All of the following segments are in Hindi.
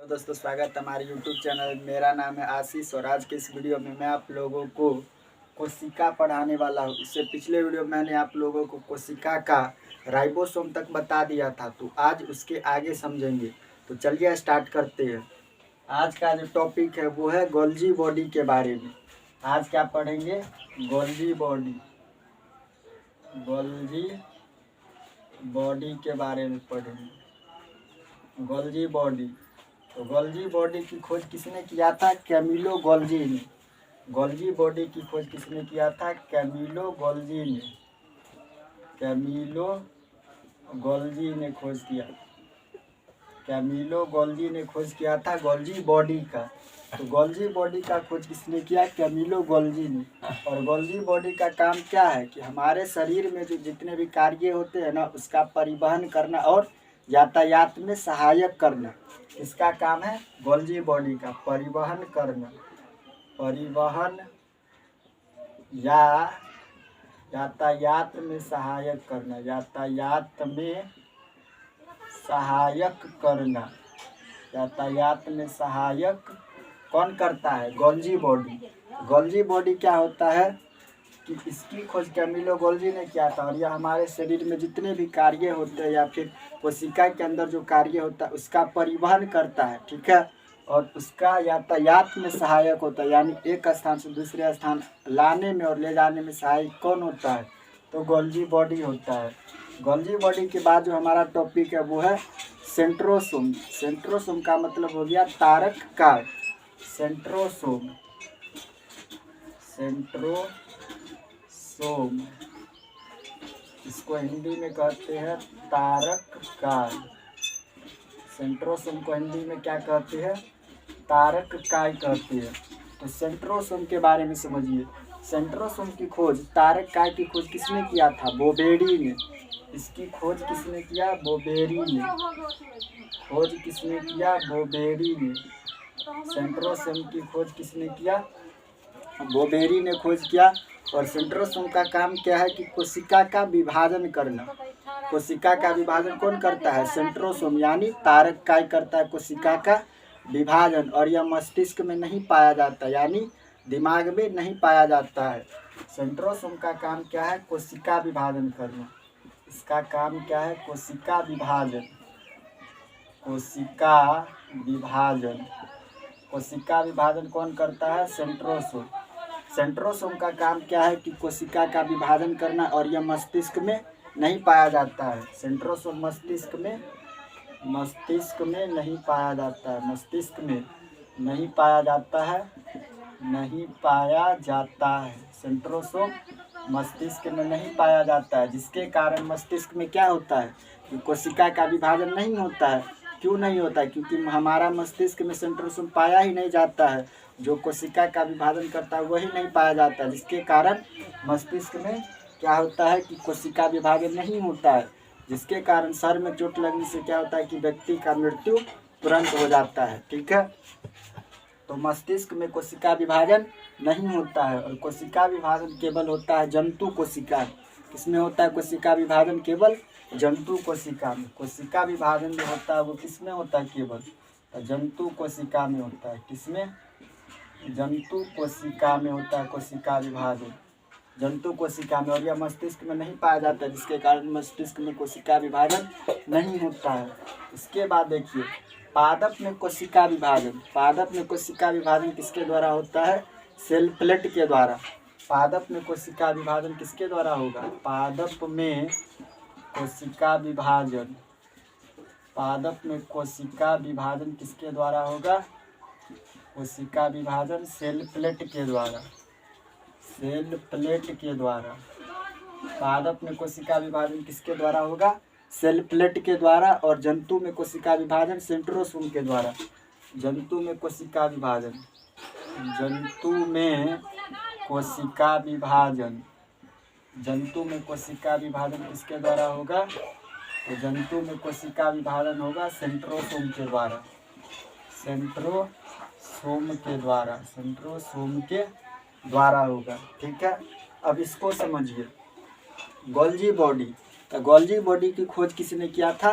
दोस्तों, स्वागत है हमारे यूट्यूब चैनल। मेरा नाम है आशीष और आज के इस वीडियो में मैं आप लोगों को कोशिका पढ़ाने वाला हूँ। इससे पिछले वीडियो में मैंने आप लोगों को कोशिका का राइबोसोम तक बता दिया था, तो आज उसके आगे समझेंगे। तो चलिए स्टार्ट करते हैं। आज का जो टॉपिक है वो है गोल्जी बॉडी के बारे में। आज क्या पढ़ेंगे? गोल्जी बॉडी के बारे में पढ़ेंगे। गोल्जी बॉडी, तो गोल्जी बॉडी की खोज किसने किया था? कैमिलो गोल्जी ने। गोल्जी बॉडी की खोज किसने किया था? कैमिलो गोल्जी ने। कैमिलो गोल्जी ने खोज किया। कैमिलो गोल्जी ने खोज किया था गोल्जी बॉडी का। तो गोल्जी बॉडी का खोज किसने किया? कैमिलो गोल्जी ने। और गोल्जी बॉडी का काम क्या है कि हमारे शरीर में जो जितने भी कार्य होते हैं ना, उसका परिवहन करना और यातायात में सहायक करना, इसका काम है गोल्जी बॉडी का। परिवहन करना, परिवहन या यातायात में सहायक करना, यातायात में सहायक करना। यातायात में सहायक कौन करता है? Golgi body. गोल्जी बॉडी क्या होता है कि इसकी खोज कैमिलो गोल्जी ने किया था और यह हमारे शरीर में जितने भी कार्य होते हैं या फिर कोशिका के अंदर जो कार्य होता है उसका परिवहन करता है, ठीक है। और उसका यातायात में सहायक होता है, यानी एक स्थान से दूसरे स्थान लाने में और ले जाने में सहायक कौन होता है? तो गोल्जी बॉडी होता है। गोल्जी बॉडी के बाद जो हमारा टॉपिक है वो है सेंट्रोसोम। सेंट्रोसोम का मतलब हो गया तारक कार। सेंट्रोसोम, सेंट्रोसोम, इसको हिंदी में कहते हैं तारक काय। सेंट्रोसोम को हिंदी में क्या कहते हैं? तारक काय कहते हैं। तो सेंट्रोसोम के बारे में समझिए। सेंट्रोसोम की खोज, तारक काय की खोज किसने किया था? बोबेरी ने। इसकी खोज किसने किया? बोबेरी ने। खोज किसने किया? बोबेरी ने। सेंट्रोसोम की खोज किसने किया? बोबेरी ने खोज किया। और सेंट्रोसोम का काम क्या है कि कोशिका का विभाजन करना। कोशिका का विभाजन कौन करता है? सेंट्रोसोम, यानी तारक काय करता है कोशिका का विभाजन। और यह मस्तिष्क में नहीं पाया जाता, यानी दिमाग में नहीं पाया जाता है। सेंट्रोसोम का काम क्या है? कोशिका विभाजन करना। इसका काम क्या है? कोशिका विभाजन। कोशिका विभाजन। कोशिका विभाजन कौन करता है? सेंट्रोसोम। सेंट्रोसोम का काम क्या है कि कोशिका का विभाजन करना और यह मस्तिष्क में नहीं पाया जाता है। सेंट्रोसोम मस्तिष्क में नहीं पाया जाता है। मस्तिष्क में नहीं पाया जाता है। नहीं पाया जाता है। सेंट्रोसोम मस्तिष्क में नहीं पाया जाता है, जिसके कारण मस्तिष्क में क्या होता है कि कोशिका का विभाजन नहीं होता है। क्यों नहीं होता है? क्योंकि हमारा मस्तिष्क में सेंट्रोसोम पाया ही नहीं जाता है। जो कोशिका का विभाजन करता है वही नहीं पाया जाता है, जिसके कारण मस्तिष्क में क्या होता है कि कोशिका विभाजन नहीं होता है, जिसके कारण सर में चोट लगने से क्या होता है कि व्यक्ति का मृत्यु तुरंत हो जाता है, ठीक है। तो मस्तिष्क में कोशिका विभाजन नहीं होता है। और कोशिका विभाजन केवल होता है जंतु कोशिका। किसमें होता है कोशिका विभाजन? केवल जंतु कोशिका में। कोशिका विभाजन जो होता है वो किसमें होता है? केवल जंतु कोशिका में होता है। किसमें? जंतु कोशिका में होता है कोशिका विभाजन, जंतु कोशिका में। और यह मस्तिष्क में नहीं पाया जाता है, जिसके कारण मस्तिष्क में कोशिका विभाजन नहीं होता है। इसके बाद देखिए पादप में कोशिका विभाजन। पादप में कोशिका विभाजन किसके द्वारा होता है? सेल प्लेट के द्वारा। पादप में कोशिका विभाजन किसके द्वारा होगा? पादप में कोशिका विभाजन। पादप में कोशिका विभाजन किसके द्वारा होगा? कोशिका विभाजन सेल प्लेट के द्वारा। सेल प्लेट के द्वारा। पादप में कोशिका विभाजन किसके द्वारा होगा? सेल प्लेट के द्वारा। और जंतु में कोशिका विभाजन सेंट्रोसोम के द्वारा। जंतु में कोशिका विभाजन, जंतु में कोशिका विभाजन, जंतु में कोशिका विभाजन किसके द्वारा होगा? तो जंतु में कोशिका विभाजन होगा सेंट्रोसोम के द्वारा। सेंट्रोसोम के द्वारा। सेंट्रोसोम के द्वारा होगा, ठीक है। अब इसको समझिए। गोल्जी बॉडी, तो गोल्जी बॉडी की खोज किसने किया था?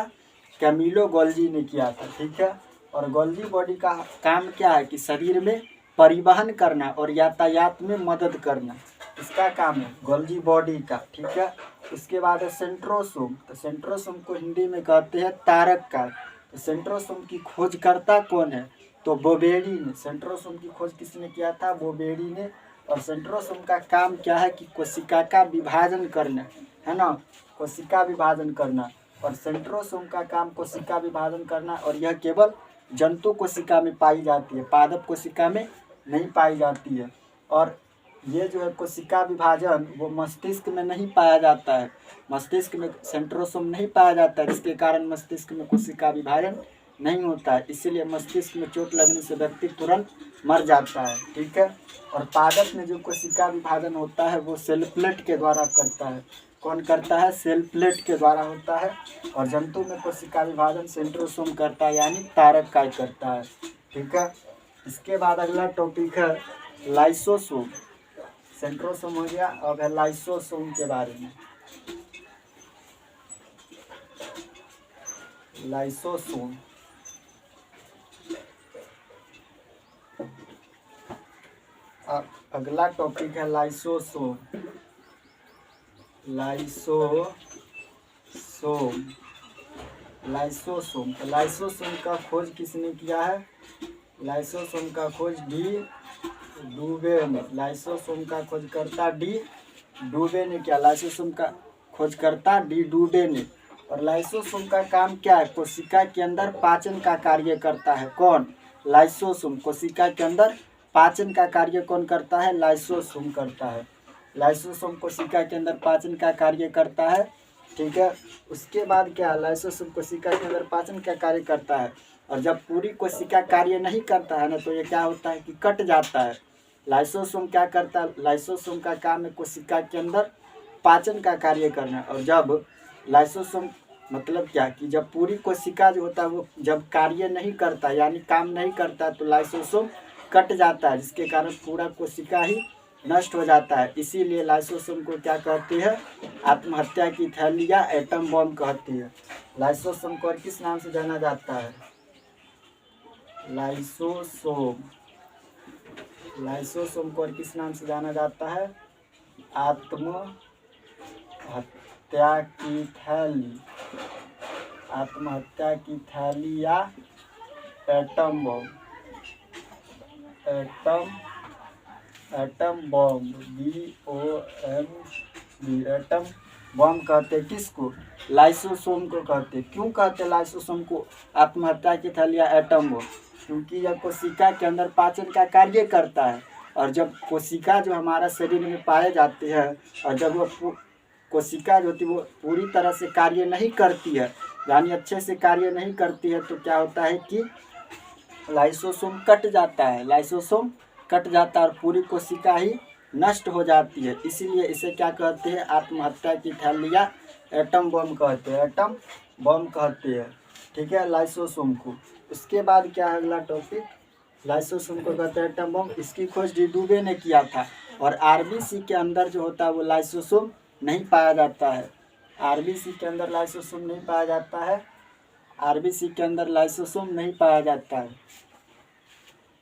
कैमिलो गोल्जी ने किया था, ठीक है। और गोल्जी बॉडी का काम क्या है कि शरीर में परिवहन करना और यातायात में मदद करना, इसका काम है गोल्जी बॉडी का। ठीक है, उसके बाद है सेंट्रोसोम। तो सेंट्रोसोम को हिंदी में कहते हैं तारक कार। तो सेंट्रोसोम की खोजकर्ता कौन है? तो बोबेरी ने। सेंट्रोसोम की खोज किसने किया था? बोबेरी ने। और सेंट्रोसोम का काम क्या है कि कोशिका का विभाजन करना, है ना, कोशिका विभाजन करना। और सेंट्रोसोम का काम कोशिका विभाजन करना, और यह केवल जंतु कोशिका में पाई जाती है, पादप कोशिका में नहीं पाई जाती है। और ये जो है कोशिका विभाजन वो मस्तिष्क में नहीं पाया जाता है, मस्तिष्क में सेंट्रोसोम नहीं पाया जाता है, जिसके कारण मस्तिष्क में कोशिका विभाजन नहीं होता है। इसीलिए मस्तिष्क में चोट लगने से व्यक्ति तुरंत मर जाता है। ठीक है, और पादप में जो कोशिका विभाजन होता है वो सेल प्लेट के द्वारा करता है। कौन करता है? सेल प्लेट के द्वारा होता है। और जंतु में कोशिका विभाजन सेंट्रोसोम करता है, यानी तारक काय करता है। ठीक है, इसके बाद अगला टॉपिक है लाइसोसोम। सेंट्रोसोम हो गया, अब है लाइसोसोम के बारे में। लाइसोसोम अगला टॉपिक है लाइसोसोम। लाइसोसोम लाइसोसोम तो लाइसोसोम का खोज किसने किया है? लाइसोसोम का खोज डी डूबे ने। लाइसोसोम का खोजकर्ता डी डूबे ने किया। लाइसोसोम का खोजकर्ता डी डूबे ने। और लाइसोसोम का काम क्या है? कोशिका के अंदर पाचन का कार्य करता है। कौन? लाइसोसोम। कोशिका के अंदर पाचन का कार्य कौन करता है? लाइसोसोम करता है। लाइसोसोम कोशिका के अंदर पाचन का कार्य करता है। ठीक है, उसके बाद क्या? लाइसोसोम कोशिका के अंदर पाचन का कार्य करता है, और जब पूरी कोशिका कार्य नहीं करता है ना, तो ये क्या होता है कि कट जाता है। लाइसोसोम क्या करता है? लाइसोसोम का काम है कोशिका के अंदर पाचन का कार्य करना। और जब लाइसोसोम मतलब क्या कि जब पूरी कोशिका जो होता है वो जब कार्य नहीं करता, यानी काम नहीं करता, तो लाइसोसोम कट जाता है, जिसके कारण पूरा कोशिका ही नष्ट हो जाता है। इसीलिए लाइसोसोम को क्या कहते हैं? आत्महत्या की थैली या एटम बम कहते हैं। लाइसोसोम को और किस नाम से जाना जाता है? लाइसोसोम को और किस नाम से जाना जाता है? आत्महत्या की थैली, आत्महत्या की थैली या atom bomb. Atom bomb BOMB atom bomb कहते हैं किसको? लाइसोसोम को कहते हैं। क्यों कहते हैं लाइसोसोम को आत्महत्या की थैली या एटम बम? क्योंकि यह कोशिका के अंदर पाचन का कार्य करता है, और जब कोशिका जो हमारा शरीर में पाए जाते हैं, और जब वो कोशिका जो होती है वो पूरी तरह से कार्य नहीं करती है, यानी अच्छे से कार्य नहीं करती है, तो क्या होता है कि लाइसोसोम कट जाता है। लाइसोसोम कट जाता है और पूरी कोशिका ही नष्ट हो जाती है। इसीलिए इसे क्या कहते हैं? आत्महत्या की थैली या एटम बम कहते हैं। एटम बम कहते हैं। ठीक है, लाइसोसोम को। उसके बाद क्या है अगला टॉपिक? लाइसोसोम को कहते हैं एटम बम। इसकी खोज डी डूबे ने किया था। और आरबीसी के अंदर जो होता है वो लाइसोसोम नहीं पाया जाता है। आरबीसी के अंदर लाइसोसोम नहीं पाया जाता है। आरबीसी के अंदर लाइसोसोम नहीं पाया जाता है।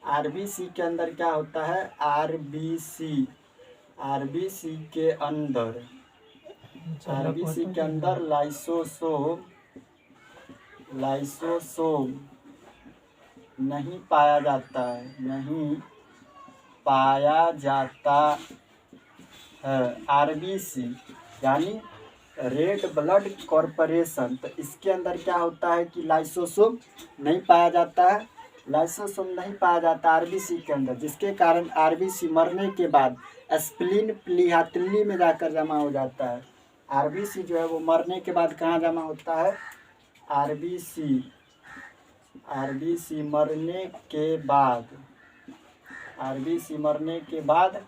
आरबीसी के अंदर क्या होता है? आरबीसी के अंदर लाइसोसोम नहीं पाया जाता है, नहीं पाया जाता है। आरबीसी यानी रेड ब्लड कॉर्पोरेशन, तो इसके अंदर क्या होता है कि लाइसोसोम नहीं पाया जाता है। लाइसोसोम नहीं पाया जाता आरबीसी के अंदर, जिसके कारण आरबीसी मरने के बाद स्प्लीन प्लीहा तिल्ली में जाकर जमा हो जाता है। आरबीसी जो है वो मरने के बाद कहाँ जमा होता है? आरबीसी मरने के बाद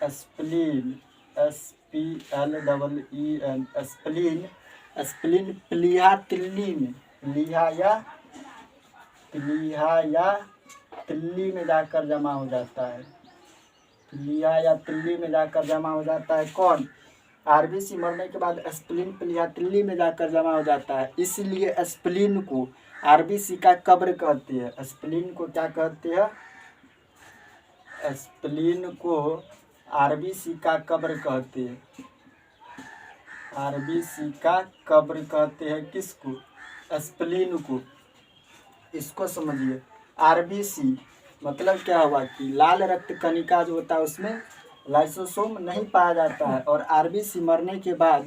स्प्लीन स्प्लीन प्लीहा तिल्ली में, प्लीहा या तिल्ली में जाकर जमा हो जाता है। प्लीहा या तिल्ली में जाकर जमा हो जाता है। कौन? आरबीसी मरने के बाद स्प्लीन प्लीहा तिल्ली में जाकर जमा हो जाता है। इसलिए स्प्लीन को आरबीसी का कब्र कहती है। स्प्लीन को क्या कहती है? स्प्लीन को आरबीसी का कब्र कहते हैं। आरबीसी का कब्र कहते हैं किसको? स्प्लीन को। इसको समझिए। आरबीसी मतलब क्या हुआ कि लाल रक्त कणिका जो होता है उसमें लाइसोसोम नहीं पाया जाता है, और आरबीसी मरने के बाद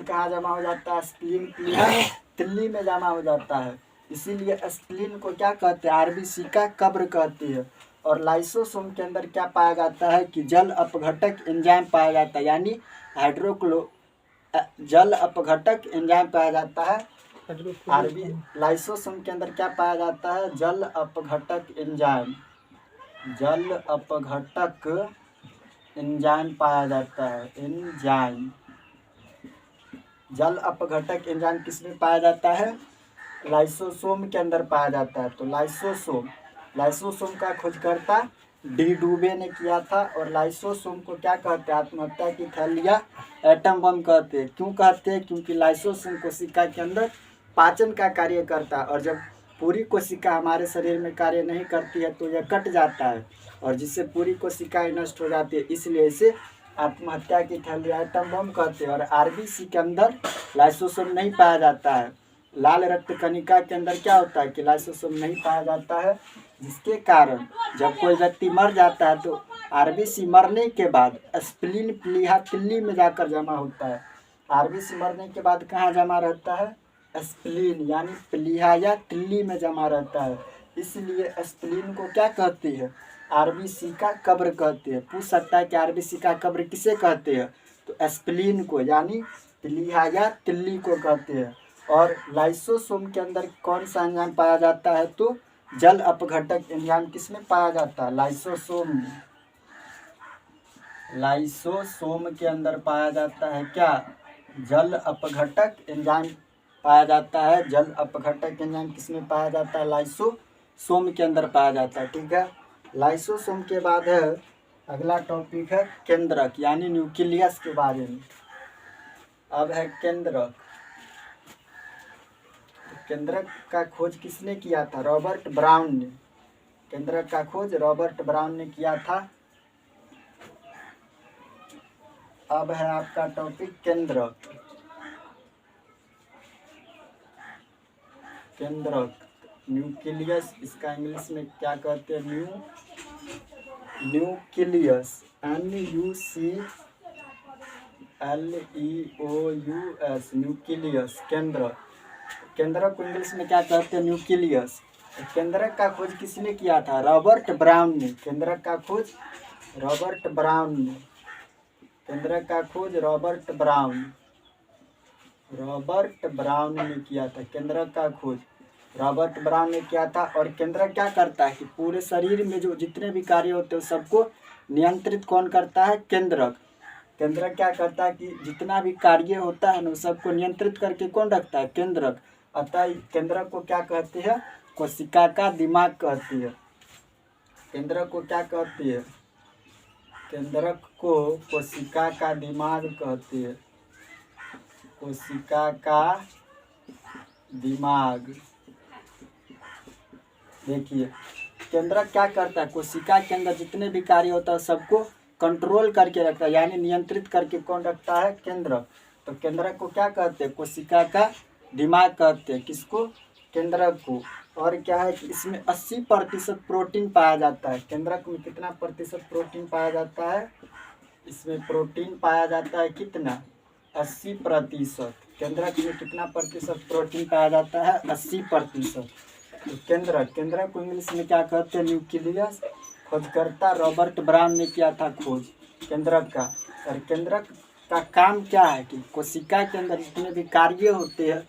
कहाँ जमा हो जाता है? स्प्लीन तिल्ली में जमा हो जाता है। इसीलिए स्प्लीन को क्या कहते हैं? आरबीसी का कब्र कहती है। और लाइसोसोम के अंदर क्या पाया जाता है कि जल अपघटक एंजाइम पाया जाता है, यानी जल अपघटक एंजाइम पाया जाता है। लाइसोसोम के अंदर क्या पाया जाता है? जल अपघटक एंजाइम पाया जाता है। जल अपघटक एंजाइम किसमें पाया जाता है? लाइसोसोम के अंदर पाया जाता है। तो लाइसोसोम का खोजकर्ता डी डूबे ने किया था। और लाइसोसोम को क्या कहते हैं? आत्महत्या की थैलिया एटम बम कहते हैं। क्यों कहते हैं? क्योंकि लाइसोसोम कोशिका के अंदर पाचन का कार्य करता है, और जब पूरी कोशिका हमारे शरीर में कार्य नहीं करती है तो यह कट जाता है, और जिससे पूरी कोशिकाएं नष्ट हो जाती है। इसलिए इसे आत्महत्या की थैली एटम बम कहते हैं। और आरबीसी के अंदर लाइसोसोम नहीं पाया जाता है। लाल रक्त कणिका के अंदर क्या होता है कि लाइसोसोम नहीं पाया जाता है, जिसके कारण जब कोई व्यक्ति मर जाता है तो आरबीसी मरने के बाद स्प्लीन प्लीहा तिल्ली में जाकर जमा होता है। आरबीसी मरने के बाद कहाँ जमा रहता है? स्प्लीन यानी प्लीहा या तिल्ली में जमा रहता है। इसलिए स्प्लीन को क्या कहती है? आरबीसी का कब्र कहते हैं। पूछ सकता है कि आरबीसी का कब्र किसे कहते हैं? तो स्प्लीन को यानी प्लीहा या तिल्ली को कहते हैं। और लाइसोसोम के अंदर कौन सा एंजाइम पाया जाता है? तो जल अपघटक एंजाइम किसमें पाया जाता है? लाइसोसोम के अंदर पाया जाता है क्या? जल अपघटक एंजाइम पाया जाता है। जल अपघटक एंजाइम किसमें पाया जाता है? लाइसोसोम के अंदर पाया जाता है। ठीक है। लाइसोसोम के बाद है अगला टॉपिक है केंद्रक यानी न्यूक्लियस के बारे में। अब है केंद्रक। केंद्रक का खोज किसने किया था? रॉबर्ट ब्राउन ने। केंद्रक का खोज रॉबर्ट ब्राउन ने किया था। अब है आपका टॉपिक केंद्रक। न्यूक्लियस, इसका इंग्लिश में क्या कहते हैं? Nucleus NUCLEOUS nucleus. केंद्रक को इंग्लिश में क्या कहते हैं? न्यूक्लियस। केंद्रक का खोज किसने किया था? रॉबर्ट ब्राउन ने। केंद्रक का खोज रॉबर्ट ब्राउन ने किया था। केंद्रक का खोज रॉबर्ट ब्राउन ने किया था। और केंद्रक क्या करता है कि पूरे शरीर में जो जितने भी कार्य होते हैं सबको नियंत्रित कौन करता है? केंद्रक क्या करता है कि जितना भी कार्य होता है ना सबको नियंत्रित करके कौन रखता है? केंद्रक। अतः केंद्रक को क्या कहते हैं? कोशिका का दिमाग कहती है। केंद्रक को क्या कहती है? केंद्रक को कोशिका का दिमाग कहती है। कोशिका का दिमाग। देखिए केंद्रक क्या करता है? कोशिका के अंदर जितने भी कार्य होता है सबको कंट्रोल करके रखता है, यानी नियंत्रित करके कौन रखता है? केंद्रक। तो केंद्रक को क्या कहते हैं? कोशिका का दिमाग कहते हैं। किसको? केंद्रक को। और क्या है कि इसमें 80% प्रोटीन पाया जाता है। केंद्रक में कितना प्रतिशत प्रोटीन पाया जाता है? इसमें प्रोटीन पाया जाता है कितना? 80%। केंद्रक में कितना प्रतिशत प्रोटीन पाया जाता है? 80%। तो केंद्रक को इंग्लिश में क्या कहते हैं? न्यूक्लियस। खोजकर्ता रॉबर्ट ब्राउन ने किया था खोज केंद्रक का। और केंद्रक का काम क्या है कि कोशिका के अंदर जितने भी कार्य होते हैं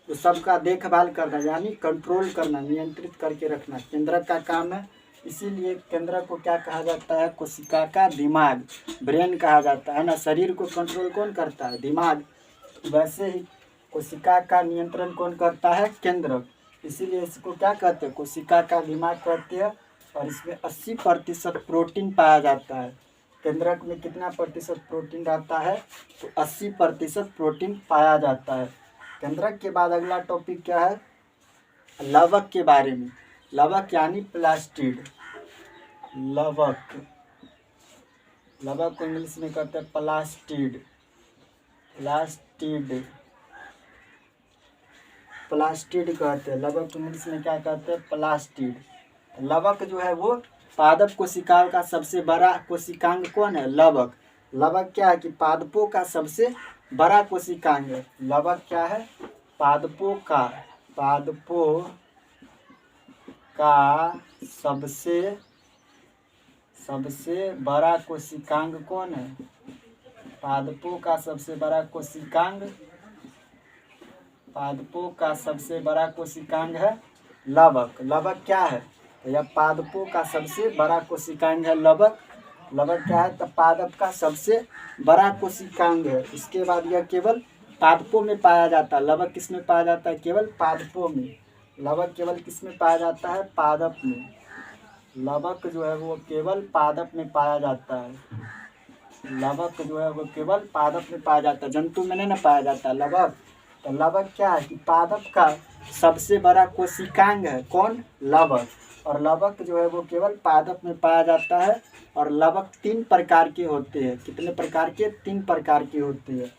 तो सबका देखभाल करना, यानी कंट्रोल करना, नियंत्रित करके रखना केंद्रक का काम है। इसीलिए केंद्रक को क्या कहा जाता है? कोशिका का दिमाग, ब्रेन कहा जाता है ना। शरीर को कंट्रोल कौन करता है? दिमाग। वैसे ही कोशिका का नियंत्रण कौन करता है? केंद्रक। इसीलिए इसको क्या कहते हैं? कोशिका का दिमाग कहते हैं। और इसमें 80% प्रोटीन पाया जाता है। केंद्रक में कितना प्रतिशत प्रोटीन रहता है? तो 80% प्रोटीन पाया जाता है। केंद्रक के बाद अगला टॉपिक क्या है? लवक के बारे में। लवक यानी प्लास्टिड। लवक, लवक को इंग्लिश में कहते हैं प्लास्टिड। प्लास्टिड, प्लास्टिड कहते हैं। लवक को इंग्लिश में क्या कहते हैं? प्लास्टिड। लवक जो है वो पादप कोशिकाओं का सबसे बड़ा कोशिकांग कौन है? लवक। लवक क्या है कि पादपों का सबसे बड़ा कोशिकांग है। लवक क्या है? पादपों का सबसे बड़ा कोशिकांग कौन है? पादपों का सबसे बड़ा कोशिकांग, पादपों का सबसे बड़ा कोशिकांग है लवक। लवक क्या है? यह पादपों का सबसे बड़ा कोशिकांग है लवक। लवक क्या है? तो पादप का सबसे बड़ा कोशिकांग है। इसके बाद यह केवल पादपों में पाया जाता है। लवक किस में पाया जाता है? केवल पादपों में। लवक केवल किस में पाया जाता है? पादप में। लवक जो है वो केवल पादप में पाया जाता है। लवक जो है वो केवल पादप में पाया जाता है, जंतु में नहीं ना पाया जाता लवक। तो लवक क्या है कि पादप का सबसे बड़ा कोशिकांग है। कौन? लवक। और लवक जो है वो केवल पादप में पाया जाता है। और लवक 3 प्रकार के होते हैं। कितने प्रकार के? 3 प्रकार के होते हैं।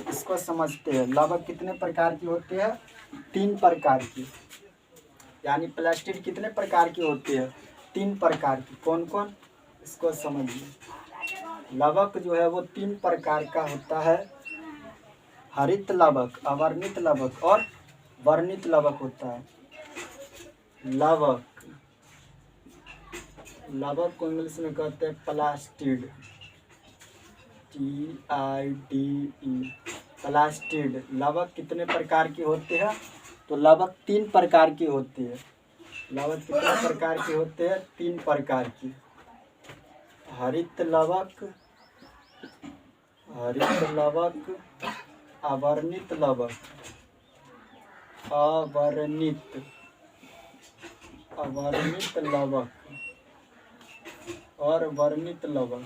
इसको समझते हैं। लवक कितने प्रकार के होते हैं? 3 प्रकार की। यानी प्लास्टिड कितने प्रकार के होते हैं? 3 प्रकार की। कौन कौन? इसको समझिए। लवक जो है वो 3 प्रकार का होता है। हरित लवक, अवर्णित लवक और वर्णित लवक होता है। लवक, लवक को इंग्लिश में कहते हैं प्लास्टिड। TIDE, plastid. लवक कितने प्रकार के होते हैं? तो लवक 3 प्रकार के होते हैं। लवक कितने प्रकार के होते हैं? 3 प्रकार की। हरित लवक, हरित लवक, अवर्णित लवक, अवर्णित लवक और वर्णित लवक।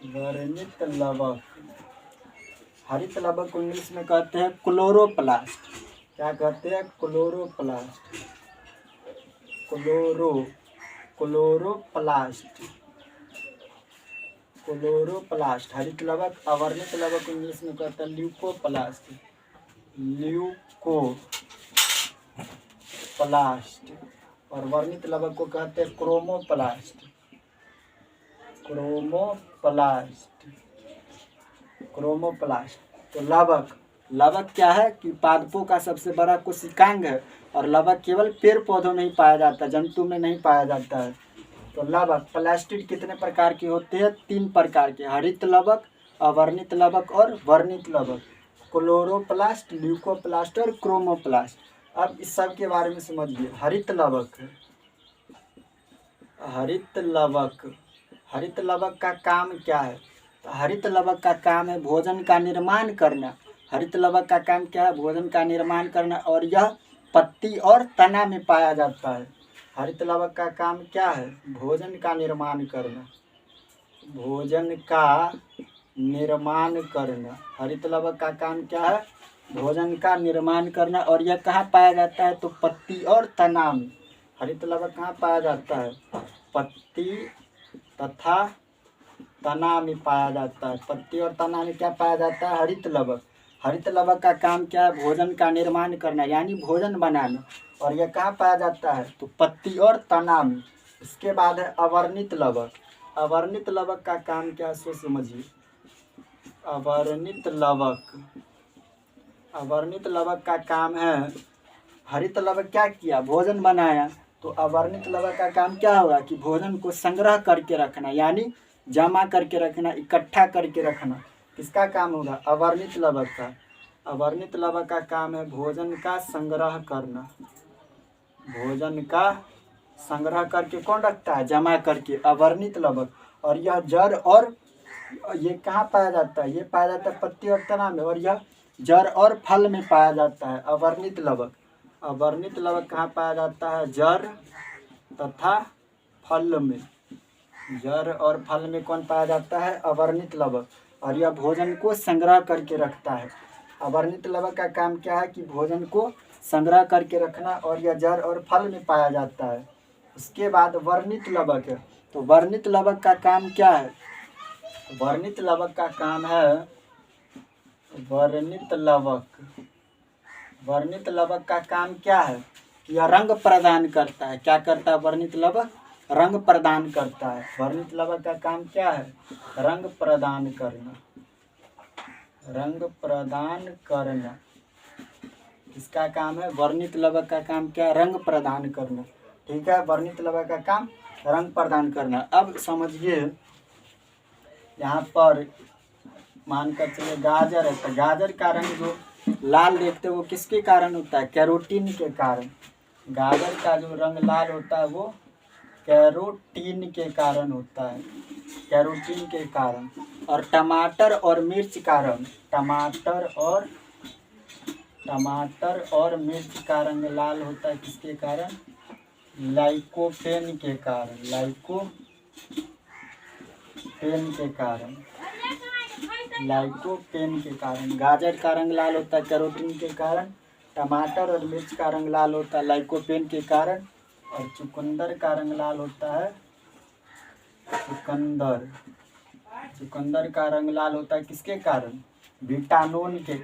वर्णित लवक। हरित लवक को इंग्लिश में कहते हैं क्लोरोप्लास्ट। क्या कहते हैं? क्लोरोप्लास्ट। क्लोरोप्लास्ट, क्लोरोप्लास्ट हरित लवक। अवर्णित लवक को इंग्लिश में कहते हैं ल्यूकोप्लास्ट। ल्यूकोप्लास्ट। और वर्णित लवक को कहते हैं क्रोमोप्लास्ट। Chromoplast, chromoplast. तो लवक, लवक क्या है कि पादपों का सबसे बड़ा कोशिकांग है। और लवक केवल पेड़ पौधों में ही पाया जाता है, जंतु में नहीं पाया जाता है। तो लवक, प्लास्टिड कितने प्रकार के होते हैं? 3 प्रकार के। हरित लवक, अवर्णित लवक और वर्णित लवक। क्लोरोप्लास्ट, ल्यूकोप्लास्ट और क्रोमोप्लास्ट। अब इस सब के बारे में समझिए। हरित लवक, हरित लवक, हरित लवक का काम क्या है? तो हरित लवक का काम है भोजन का निर्माण करना। हरित लवक का काम क्या है? भोजन का निर्माण करना। और यह पत्ती और तना में पाया जाता है। हरित लवक का काम क्या है? भोजन का निर्माण करना। भोजन का निर्माण करना। हरित लवक का काम क्या है? भोजन का निर्माण करना। और यह कहाँ पाया जाता है? तो पत्ती और तना में। हरित लवक कहाँ पाया जाता है? पत्ती तथा तना में पाया जाता है। पत्ती और तना में क्या पाया जाता है? हरित लवक। हरित लवक का काम क्या है? भोजन का निर्माण करना, यानी भोजन बनाना। और यह कहाँ पाया जाता है? तो पत्ती और तना में। इसके बाद है अवर्णित लवक। अवर्णित लवक का काम क्या है? सो समझिए। अवर्णित लवक, अवर्णित लवक का काम है, हरित लवक क्या किया? भोजन बनाया। तो अवर्णित लवक का काम क्या होगा कि भोजन को संग्रह करके रखना, यानी जमा करके रखना, इकट्ठा करके रखना। किसका काम होगा? अवर्णित लवक का। अवर्णित लवक का काम है भोजन का संग्रह करना। भोजन का संग्रह करके कौन रखता है? जमा करके, अवर्णित लवक। और यह जड़ और ये कहाँ पाया जाता है? ये पाया जाता है पत्ती और तना में। और यह जड़ और फल में पाया जाता है अवर्णित लवक। अवर्णित लवक कहाँ पाया जाता है? जड़ तथा फल में। जड़ और फल में कौन पाया जाता है? अवर्णित लवक। और यह भोजन को संग्रह करके रखता है। अवर्णित लवक का काम क्या है? कि भोजन को संग्रह करके रखना, और यह जड़ और फल में पाया जाता है। उसके बाद वर्णित लवक है। तो वर्णित लवक का काम क्या है? वर्णित लवक का काम है वर्णित लवक का काम क्या है? यह रंग प्रदान करता है। क्या करता है वर्णित लवक? रंग प्रदान करता है। वर्णित लवक का काम क्या है? रंग प्रदान करना। रंग प्रदान करना इसका काम है। वर्णित लवक का काम क्या है? रंग प्रदान करना। ठीक है, वर्णित लवक का काम रंग प्रदान करना। अब समझिए, यहाँ पर मानकर चलिए गाजर है, तो गाजर का रंग जो लाल देखते हो वो किसके कारण होता है? कैरोटीन के कारण। गाजर का जो रंग लाल होता है वो कैरोटीन के कारण होता है, कैरोटीन के कारण। और टमाटर और मिर्च का रंग, टमाटर और मिर्च का रंग लाल होता है किसके कारण? लाइकोपेन के कारण। लाइकोपेन के कारण गाजर का रंग लाल होता है कैरोटीन के कारण। टमाटर और मिर्च का रंग लाल होता है लाइकोपेन के कारण। और चुकंदर का रंग लाल होता है चुकंदर का रंग लाल होता है किसके कारण? विटानोन के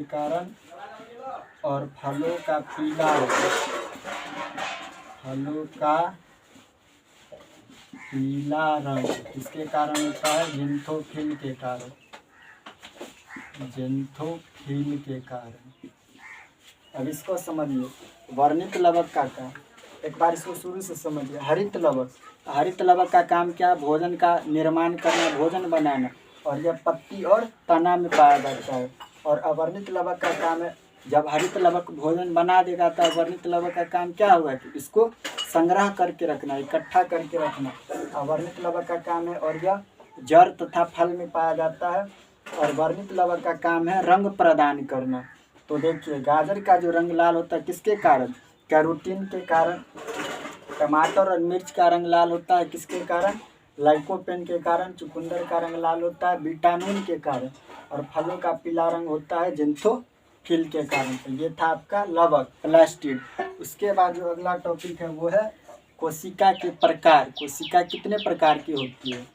कारण। और फलों का पीला रंग किसके कारण होता है? ज़िंथोफिल के कारण। अब इसको समझिए, वर्णित लवक का काम। एक बार इसको शुरू से समझिए। हरित लवक का काम क्या? भोजन का निर्माण करना, भोजन बनाना, और यह पत्ती और तना में पाया जाता है। और अवर्णित लवक का काम है, जब हरित लवक भोजन बना देगा तो अवर्णित लवक का काम क्या होगा? कि इसको संग्रह करके रखना, इकट्ठा करके रखना, अवर्णित लवक का काम है। और यह जड़ तथा फल में पाया जाता है। और वर्णित लवक का काम है रंग प्रदान करना। तो देखिए, गाजर का जो रंग लाल होता है किसके कारण? कैरोटीन के कारण। टमाटर और मिर्च का रंग लाल होता है किसके कारण? लाइकोपेन के कारण। चुकंदर का रंग लाल होता है विटामिन के कारण। और फलों का पीला रंग होता है ज़िंथोफिल के कारण। तो ये था आपका लवक, प्लास्टिड। उसके बाद जो अगला टॉपिक है वो है कोशिका के प्रकार। कोशिका कितने प्रकार की होती है?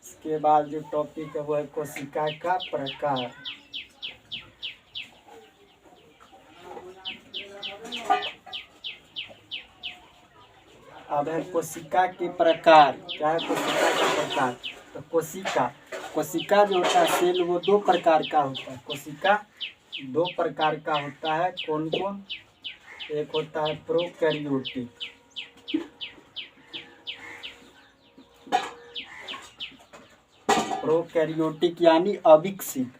इसके बाद जो टॉपिक है वो है कोशिका का प्रकार। अब है कोशिका के प्रकार। क्या है कोशिका के प्रकार? तो कोशिका जो होता है सेल, वो दो प्रकार का होता है। कोशिका दो प्रकार का होता है। कौन कौन? एक होता है प्रोकैरियोटिक यानी अविकसित।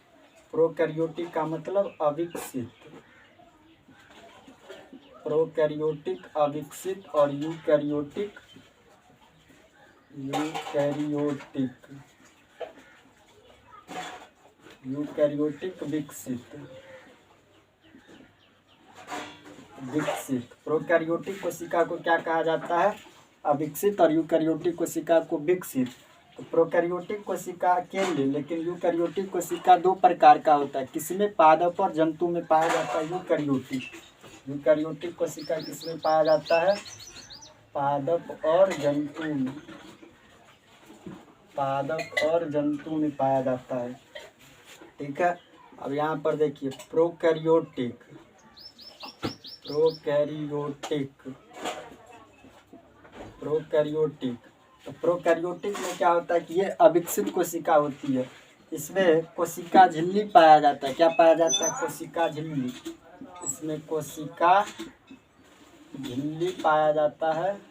प्रोकैरियोटिक का मतलब अविकसित। प्रोकैरियोटिक अविकसित। और यूकैरियोटिक विकसित। प्रोकैरियोटिक कोशिका को क्या कहा जाता है? अविकसित। और यूकैरियोटिक कोशिका को विकसित। तो प्रोकैरियोटिक कोशिका अकेले, लेकिन यूकैरियोटिक कोशिका दो प्रकार का होता है। किसमें? पादप और जंतु में पाया जाता है यूकैरियोटिक कोशिका किसमें पाया जाता है? पादप और जंतु में पाया जाता है। ठीक है, अब यहाँ पर देखिए प्रोकैरियोटिक। तो प्रोकैरियोटिक में क्या होता है कि ये अविकसित कोशिका होती है। इसमें कोशिका झिल्ली पाया जाता है। क्या पाया जाता है? कोशिका झिल्ली। इसमें कोशिका झिल्ली पाया जाता है।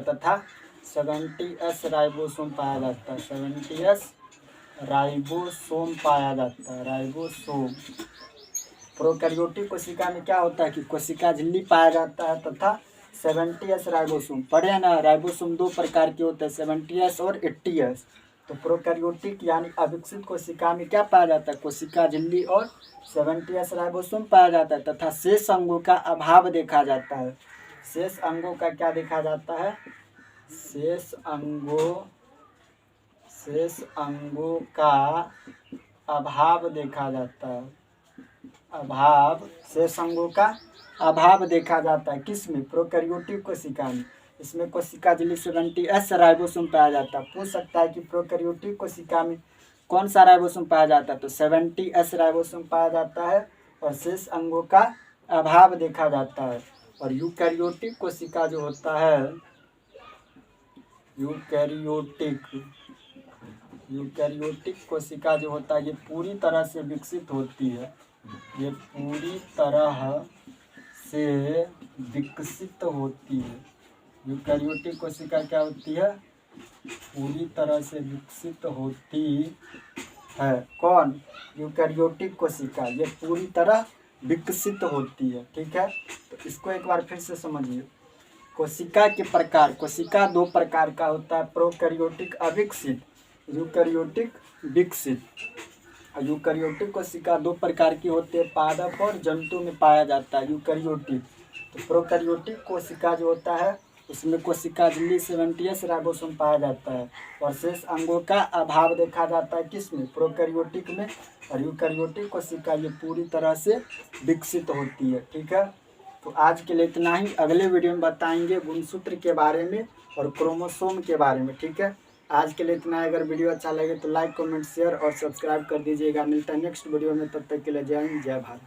तथा 70S राइबोसोम पाया जाता है। 70S राइबोसोम पाया जाता है। प्रोकैरियोटिक कोशिका में क्या होता है कि कोशिका झिल्ली पाया जाता है तथा 70S राइबोसोम। पढ़े ना, राइबोसोम दो प्रकार के होते हैं, 70S और 80S। तो प्रोकैरियोटिक यानी अविकसित कोशिका में क्या पाया जाता है? कोशिका झिल्ली और 70S राइबोसोम पाया जाता है तथा शेष अंगों का अभाव देखा जाता है। शेष अंगों का क्या देखा जाता है? शेष अंगों का अभाव देखा जाता है। शेष अंगों का अभाव देखा जाता है किसमें? प्रोकैरियोटिक कोशिका में। इसमें कोशिका झिल्ली 70S राइबोसोम पाया जाता है। पूछ सकता है कि प्रोकैरियोटिक कोशिका में कौन सा राइबोसोम पाया जाता है? तो 70S राइबोसोम पाया जाता है और शेष अंगों का अभाव देखा जाता है। और यूकैरियोटिक कोशिका जो होता है, यूकैरियोटिक कोशिका जो होता है ये पूरी तरह से विकसित होती है। ये पूरी तरह से विकसित होती है। यूकैरियोटिक कोशिका क्या होती है? पूरी तरह से विकसित होती है। कौन? यूकैरियोटिक कोशिका ये पूरी तरह विकसित होती है। ठीक है, तो इसको एक बार फिर से समझिए। कोशिका के प्रकार, कोशिका दो प्रकार का होता है, प्रोकैरियोटिक अविकसित, यूकैरियोटिक विकसित। यूकैरियोटिक कोशिका दो प्रकार की होती है, पादप और जंतु में पाया जाता है यूकैरियोटिक। तो प्रोकैरियोटिक कोशिका जो होता है उसमें कोशिका झिल्ली 70S राइबोसोम पाया जाता है और शेष अंगों का अभाव देखा जाता है किसमें? प्रोकैरियोटिक में। और यूकैरियोटिक कोशिका ये पूरी तरह से विकसित होती है। ठीक है, तो आज के लिए इतना ही। अगले वीडियो में बताएंगे गुणसूत्र के बारे में और क्रोमोसोम के बारे में। ठीक है, आज के लिए इतना है। अगर वीडियो अच्छा लगे तो लाइक, कमेंट, शेयर और सब्सक्राइब कर दीजिएगा। मिलता है नेक्स्ट वीडियो में, तब तक के लिए जय हिंद, जय भारत।